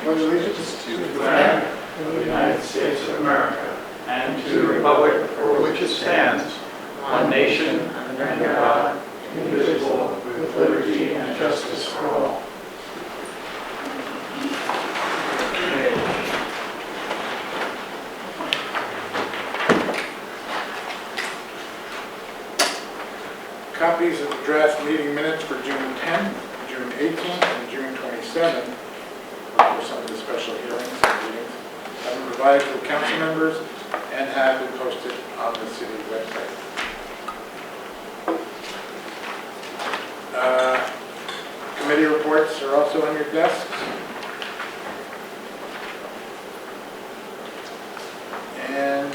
Pledge allegiance to the flag of the United States of America and to the republic for which it stands, one nation, under God, indivisible, with liberty and justice for all. Copies of the draft meeting minutes for June 10th, June 18th, and June 27th, for some of the special hearings and meetings, have been provided to the council members and have been posted on the city website. Committee reports are also on your desks. And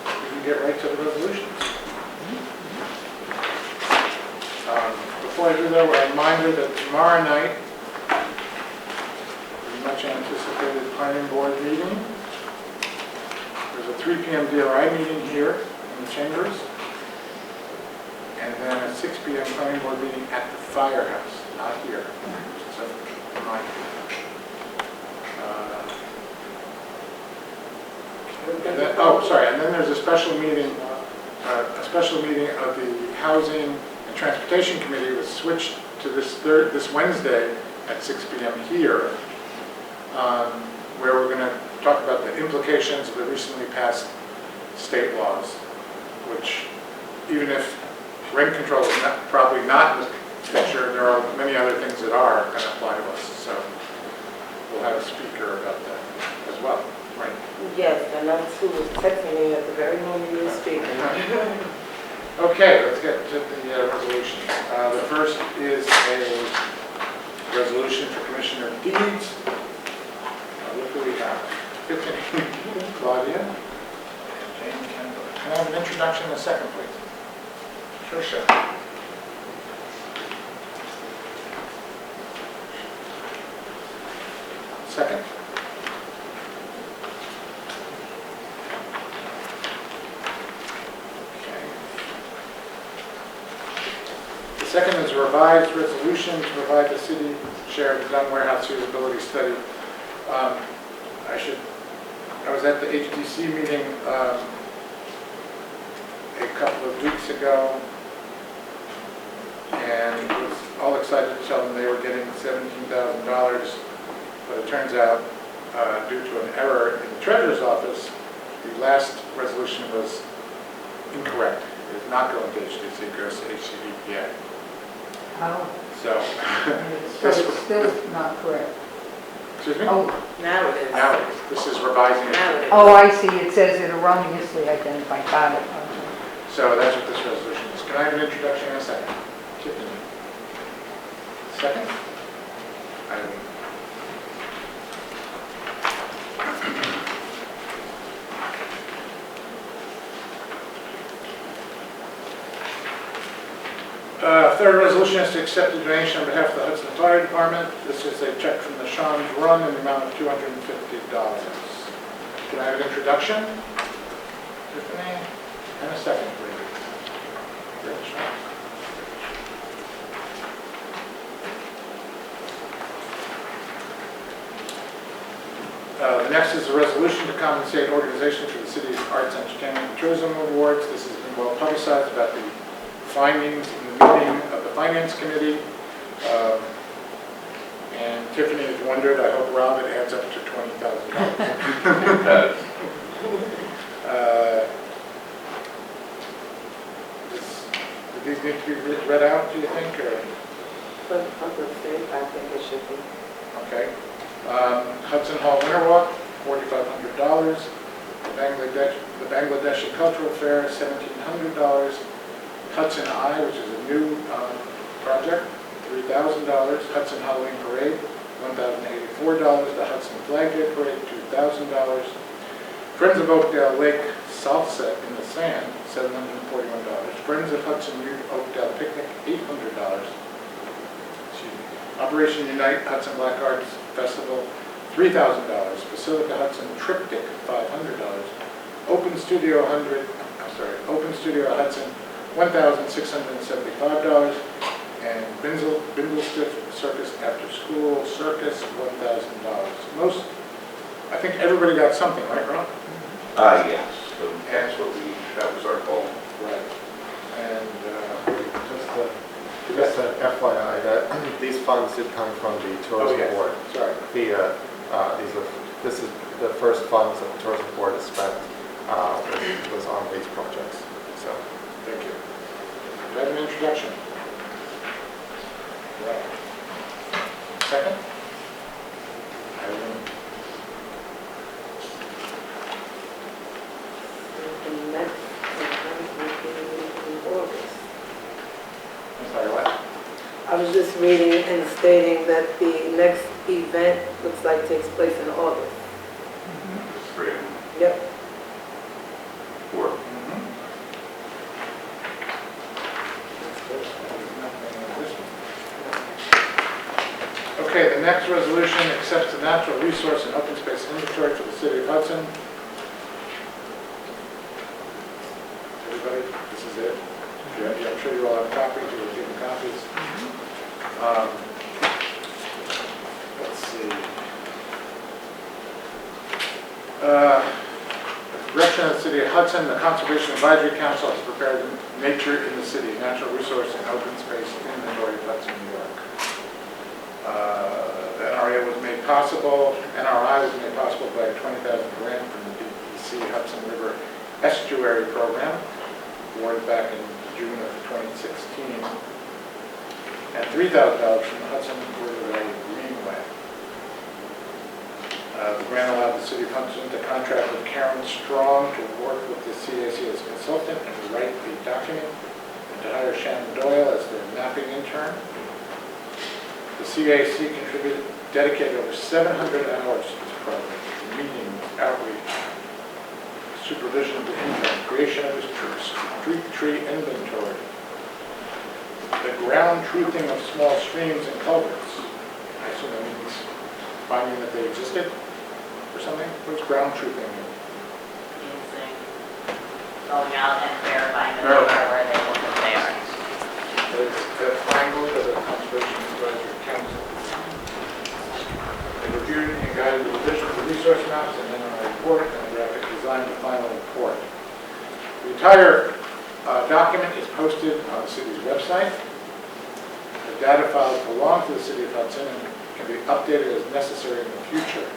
we can get right to the resolutions. Before I do that, we're reminded that tomorrow night, the much anticipated planning board meeting. There's a 3 p.m. DRI meeting here in the chambers, and then a 6 p.m. planning board meeting at the firehouse, not here. So, remind you. And then there's a special meeting of the Housing and Transportation Committee was switched to this Wednesday at 6 p.m. here, where we're going to talk about the implications of the recently passed state laws, which, even if rent control is probably not in the picture, there are many other things that are going to apply to us. So we'll have a speaker about that as well. Right. Yes, and that's who was texting me at the very moment you were speaking. Okay, let's get to the resolutions. The first is a resolution for Commissioner of Deeds. Look who we have. Tiffany, Claudia, and Jane Kendall. Can I have an introduction in a second, please? Tricia. Second. Second is a revised resolution to provide the city share of the Dunn Warehouse feasibility study. I was at the HDC meeting a couple of weeks ago, and was all excited to tell them they were getting $17,000, but it turns out, due to an error in the Treasurer's office, the last resolution was incorrect. It is not going to HDC, it goes to HCDPA. Oh. So, But it's still not correct. Excuse me? Oh, Now it is. Now it is. This is revising Now it. it is. oh, I see. It says it erroneously identified. Got it. So that's what this resolution is. Can I have an introduction in a second? Tiffany. Second? Eileen. Third resolution is to accept the donation on behalf of the Hudson Fire Department. This is a check from the Sean's Run in the amount of $250. Can I have an introduction? Tiffany? And a second, please. Rich. The next is a resolution to compensate organizations for the city's Arts, Entertainment, and Tourism Awards. This has been well publicized about the findings in the meeting of the Finance Committee. And Tiffany has wondered, I hope, Rob, it adds up to $20,000. Do these need to be read out, do you think? Or? For the state, I think it should be. Okay. Hudson Hall Winter Walk, $4,500. The Bangladeshi Cultural Fair, $1,700. Hudson Eye, which is a new project, $3,000. Hudson Halloween Parade, $1,084. The Hudson Flag Day Parade, $2,000. Friends of Oakdale Lake Salsa in the Sand, $741. Friends of Hudson Youth Oakdale Picnic, $800. Operation Unite Hudson Black Arts Festival, $3,000. Basilica Hudson Triptych, $500. Open Studio Hudson, $1,675. and Bindlestiff Circus After School Circus, $1,000. Most, I think everybody got something, right, Ron? Yes, so that's what that was our goal. Right. And Just an FYI, that these funds did come from the tourism yes. board. Sorry. This is the first funds that the tourism board has spent was on these projects. So, Thank you. Do I have an introduction? Right. Second? I will. The next event will be in August. I'm sorry, what? I was just reading and stating that the next event looks like takes place in August. There's 3 of them. Yep. 4. Okay, the next resolution accepts the natural resource and open space inventory for the city of Hudson. Everybody, this is it. Yeah, I'm sure you all have copies, you were given copies. Let's see. Direction of the City of Hudson, the Conservation Advisory Council has prepared Nature in the City, Natural Resource and Open Space Inventory of Hudson, New York. The NRI was made possible by a $20,000 grant from the DEC Hudson River Estuary Program, awarded back in June of 2016, and $3,000 from the Hudson River Valley Greenway. The grant allowed the City of Hudson to contract with Karen Strong to work with the CAC as consultant and to write the document, and to hire Shannon Doyle as their mapping intern. The CAC dedicated over 700 hours to this program, meetings, outreach, supervision of the intern, creation of the street tree inventory, the ground truthing of small streams and culverts. I assume that means finding that they existed or something? What's ground truthing mean? Using, going out and verifying that they are where they look that they are. It's the language of the Conservation Advisory Council. They reviewed and guided the revision of the resource maps and then on a report, and they designed the final report. The entire document is posted on the city's website. The data files belong to the City of Hudson and can be updated as necessary in the future.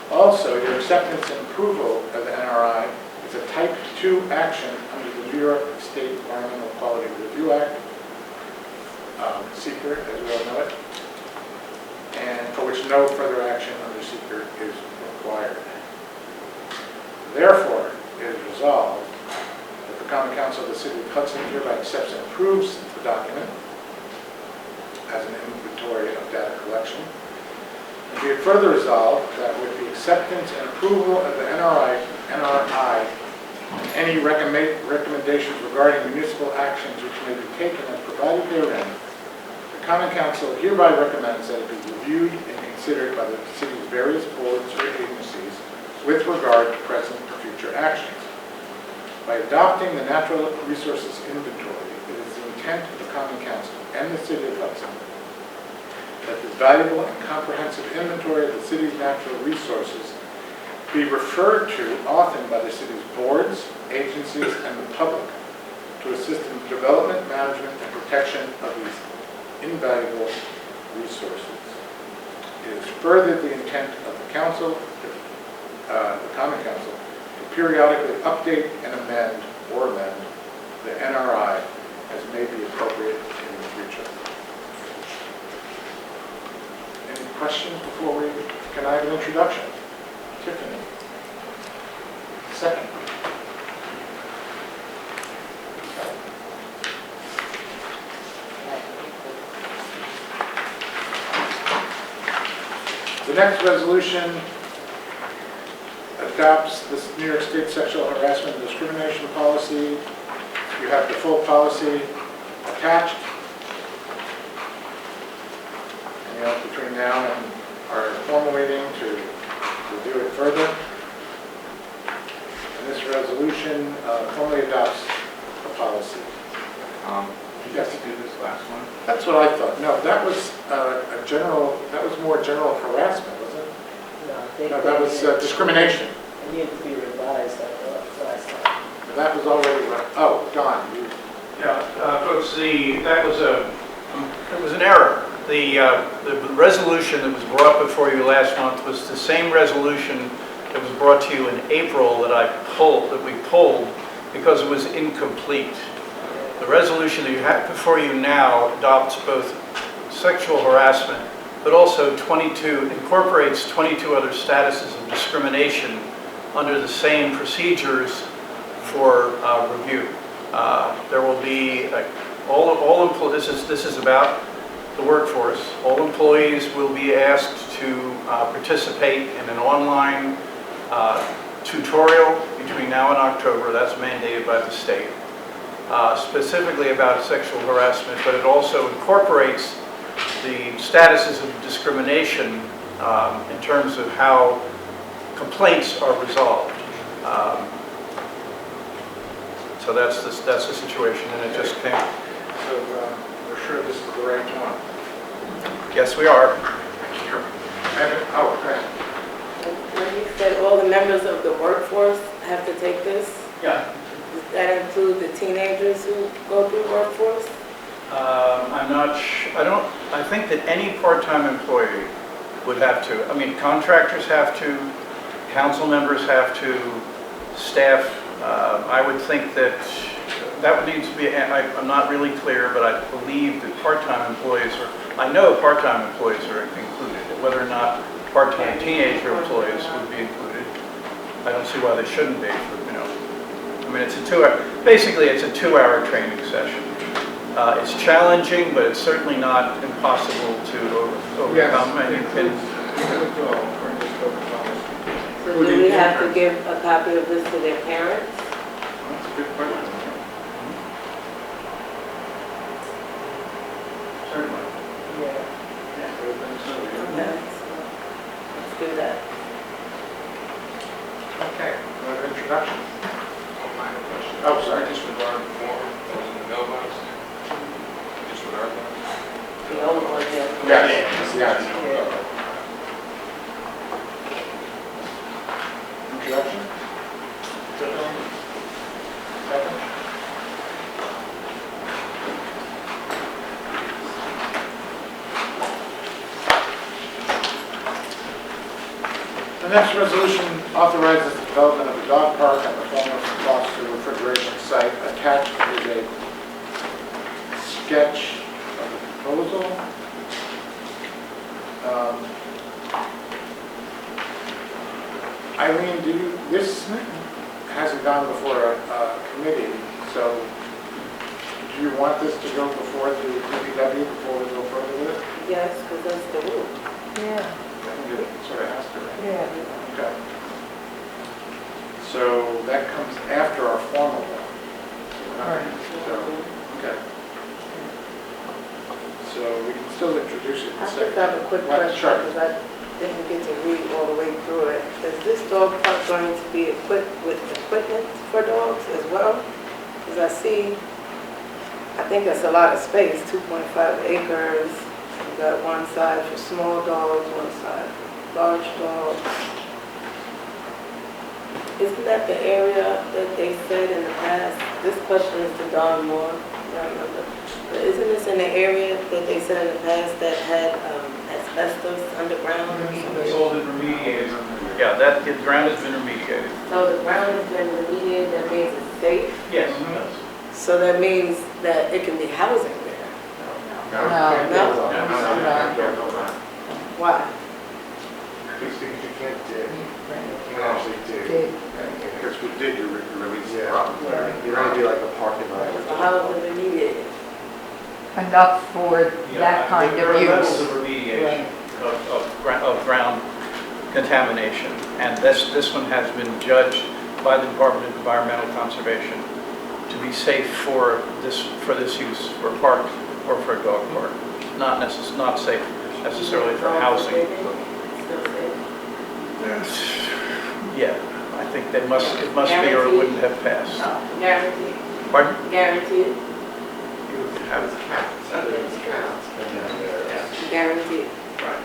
Also, your acceptance and approval of the NRI is a Type 2 action under the New York State Environmental Quality Review Act, SEQR, as we all know it, and for which no further action under SEQR is required. Therefore, it is resolved that the Common Council of the City of Hudson hereby accepts and approves the document as an inventory of data collection. And be it further resolved that with the acceptance and approval of the NRI, and any recommendations regarding municipal actions which may be taken as provided therein, the Common Council hereby recommends that it be reviewed and considered by the city's various boards or agencies with regard to present or future actions. By adopting the natural resources inventory, it is the intent of the Common Council and the City of Hudson that this valuable and comprehensive inventory of the city's natural resources be referred to often by the city's boards, agencies, and the public to assist in the development, management, and protection of these invaluable resources. It is further the intent of the Council, the Common Council, to periodically update and amend the NRI as may be appropriate in the future. Any questions before can I have an introduction? Tiffany. Second. The next resolution adopts the New York State Sexual Harassment and Discrimination Policy. You have the full policy attached. And you have between now and our formal meeting to review it further. And this resolution formally adopts the policy. Yes. Do this last one. That's what I thought. No, that was that was more general harassment, wasn't it? No, I think No, that was discrimination. It needed to be revised, I thought, last time. That was already, oh, Don, you, Yeah, folks, it was an error. The resolution that was brought before you last month was the same resolution that was brought to you in April that we pulled because it was incomplete. The resolution that you have before you now adopts both sexual harassment, but also incorporates 22 other statuses of discrimination under the same procedures for review. There will be all employees. This is about the workforce. All employees will be asked to participate in an online tutorial between now and October. That's mandated by the state, specifically about sexual harassment, but it also incorporates the statuses of discrimination in terms of how complaints are resolved. So that's the situation, and it just came. so we're sure this is the right one. Yes, we are. Oh, okay. When you said all the members of the workforce have to take this, Yeah. does that include the teenagers who go through workforce? I think that any part-time employee would have to. I mean, contractors have to, council members have to, staff. I would think that would need to be, I'm not really clear, but I believe that part-time employees I know part-time employees are included. Whether or not part-time teenager employees would be included, I don't see why they shouldn't be, I mean, it's basically it's a 2-hour training session. It's challenging, but it's certainly not impossible to overcome. And you can. So do we have to give a copy of this to their parents? That's a good question. Certainly. Yeah. Okay, so let's do that. Okay, another introduction? Minor question. Oh, sorry. Just regarding the form that was in the mailbox. Disregard that. The old one, yeah. Yes, yes. Introduction? Second? The next resolution authorizes the development of a dog park at the former Foster refrigeration site. Attached is a sketch of the proposal. Eileen, this hasn't gone before a committee, so do you want this to go before the DPW before we go further with it? Yes, because that's the rule. Yeah, I think it sort of has to, right? yeah. Okay. So that comes after our formal one. Right. So, okay. So we can still introduce it. I just have a quick Right, question, sure. because I didn't get to read all the way through it. Is this dog park going to be equipped with equipment for dogs as well? Because I see, I think that's a lot of space, 2.5 acres. You've got one side for small dogs, one side for large dogs. Isn't that the area that they said in the past? This question is to Don Moore, I remember. But isn't this in the area that they said in the past that had asbestos underground or It's something? all been remediated. Yeah, the ground has been remediated. So the ground has been remediated, that means it's safe? Yes. So that means that it can be housing there? Why? Because you can't dig. You can't actually dig. Dig. Because we did, you released the Yeah. problem. You're going to be like a parking lot. So how is it remediated? Enough for that kind There of are levels use. of remediation of ground contamination, and this one has been judged by the Department of Environmental Conservation to be safe for this use, for a park or for a dog park. Not safe necessarily for housing. Still safe? Yeah, I think it must be or it wouldn't have passed. Guaranteed? Pardon? Guaranteed? counts. Guaranteed. Right.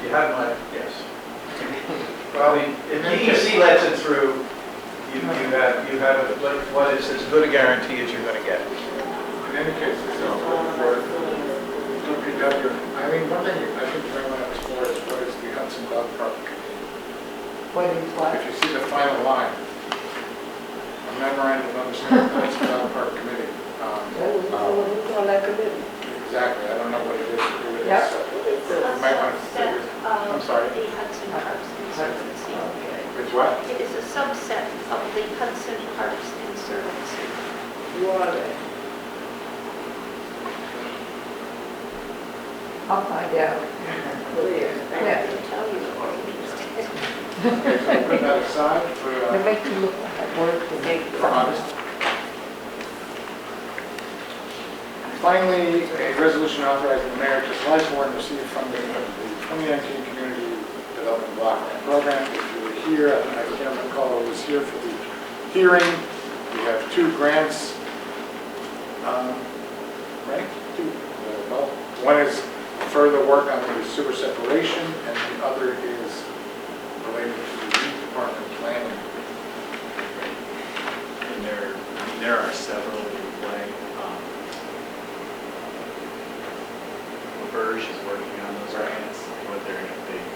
You have my, yes. Well, I mean, if DEC lets it through, you have what is as good a guarantee as you're going to get. in any case, this is for DPW. I mean, one thing I think you might want to explore is what is the Hudson Dog Park Committee? What is what? If you see the final line, a memorandum of understanding, the Hudson Dog Park Committee. Who's on that committee? Exactly, I don't know what it is to do with it. Yep. So It's you might want to subset I'm sorry. of the Hudson Parks Conservancy. It's what? It is a subset of the Hudson Parks Conservancy. Who are they? I'll find out. Clear. I can tell you or interested. Okay, so put that aside for, They make you look like a word to make for honest. Finally, a resolution authorizing the mayor to July 4 and receive funding of the 2019 Community Development Block Grant Program. If you were here, I can't recall who was here for the hearing. We have two grants, right? Two. Well, one is further work on the sewer separation, and the other is related to the youth department planning. And there are several in play. Burge is working on those grants. What they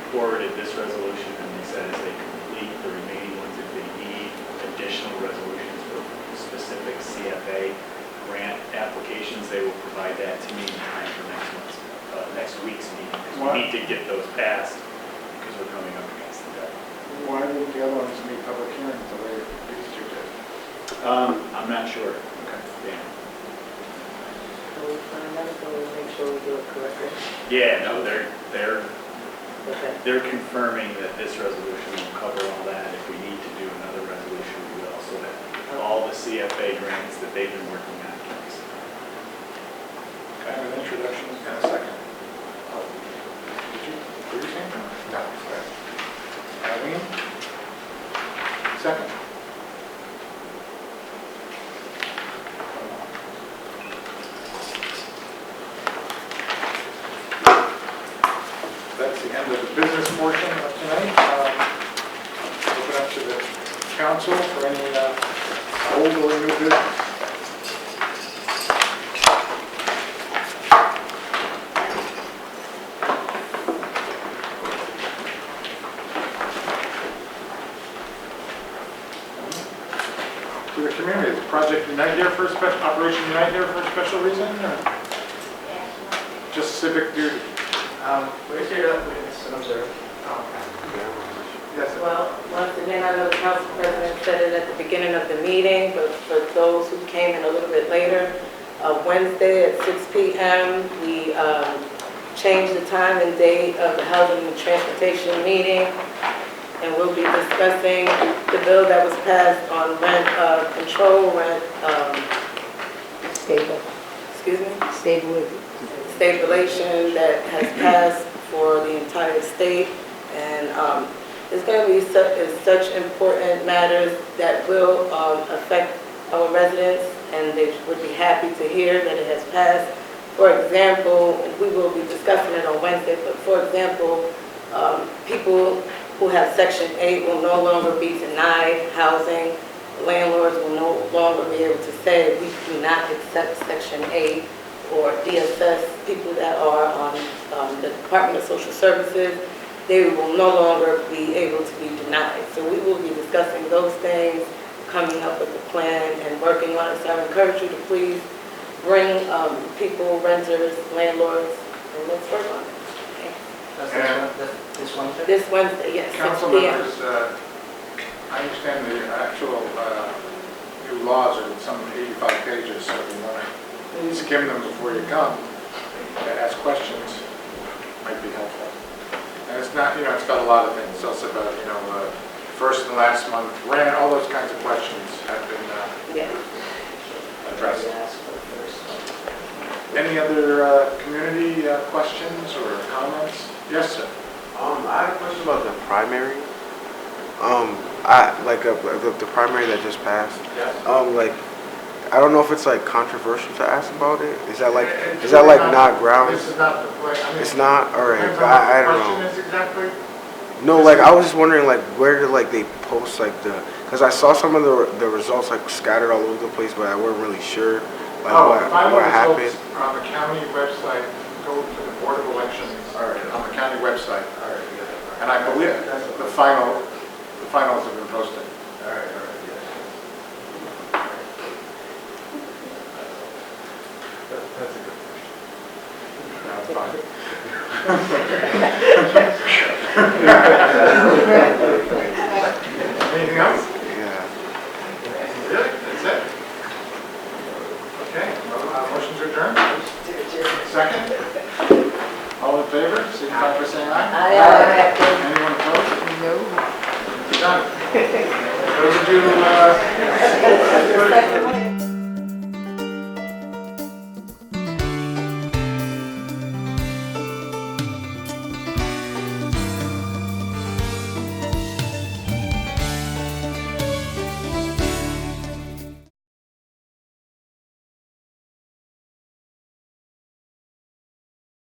forwarded this resolution, and they said as they complete the remaining ones, if they need additional resolutions for specific CFA grant applications, they will provide that to me in time for next week's meeting. Because we need to get those passed because we're coming up against the deadline. Why didn't the other ones need public hearings the way these two did? I'm not sure. Okay. Yeah. So we find out, so we make sure we do it correctly. Yeah, no, they're Okay. They're confirming that this resolution will cover all that. If we need to do another resolution, we will, so that all the CFA grants that they've been working on can be submitted. Can I have an introduction and a second? Did you, were you saying? No. Eileen? Second. That's the end of the business portion of tonight. Open up to the council for any old or new business. To the community, is Project Unite here for a special, Operation Unite here for a special reason, or just civic duty? We're here to witness and observe. Yes, sir. Well, once again, I know the council president said it at the beginning of the meeting, but for those who came in a little bit later, Wednesday at 6 p.m., we changed the time and date of the Housing and Transportation meeting, and we'll be discussing the bill that was passed on rent control, rent, excuse me? Stabilization that has passed for the entire state, and it's going to be such important matters that will affect our residents, and they would be happy to hear that it has passed. For example, we will be discussing it on Wednesday, but for example, people who have Section 8 will no longer be denied housing. Landlords will no longer be able to say, we do not accept Section 8, or DSS, people that are on the Department of Social Services, they will no longer be able to be denied. So we will be discussing those things, coming up with a plan and working on it. So I encourage you to please bring people, renters, landlords, and let's work on it. This Wednesday? This Wednesday, yes, 6 Council p.m. members, I understand the actual new laws are some 85 pages, so if you want to skim them before you come, to ask questions might be helpful. And it's not, it's got a lot of things. It's also about, first and last month rent, all those kinds of questions have been Yeah. addressed. Ask for the first one. Any other community questions or comments? Yes, sir. I had a question about the primary. The primary that just passed. Yes. I don't know if it's like controversial to ask about it. Is that like, It's is that really like not grounds? This is not the place, I mean. It's not? All right, Depends on I what don't the know. question is exactly. No, like I was just wondering like where did like they post like because I saw some of the results like scattered all over the place, but I wasn't really sure like Final what happened. results are on the county website. Go to the Board of Elections on the county website. And I believe the finals have been posted. That's a good question. Anything else? Yeah. Really? That's it? Okay, motion to adjourn? Second? All in favor, signify by saying aye. Anyone opposed? No. Done. Those of you,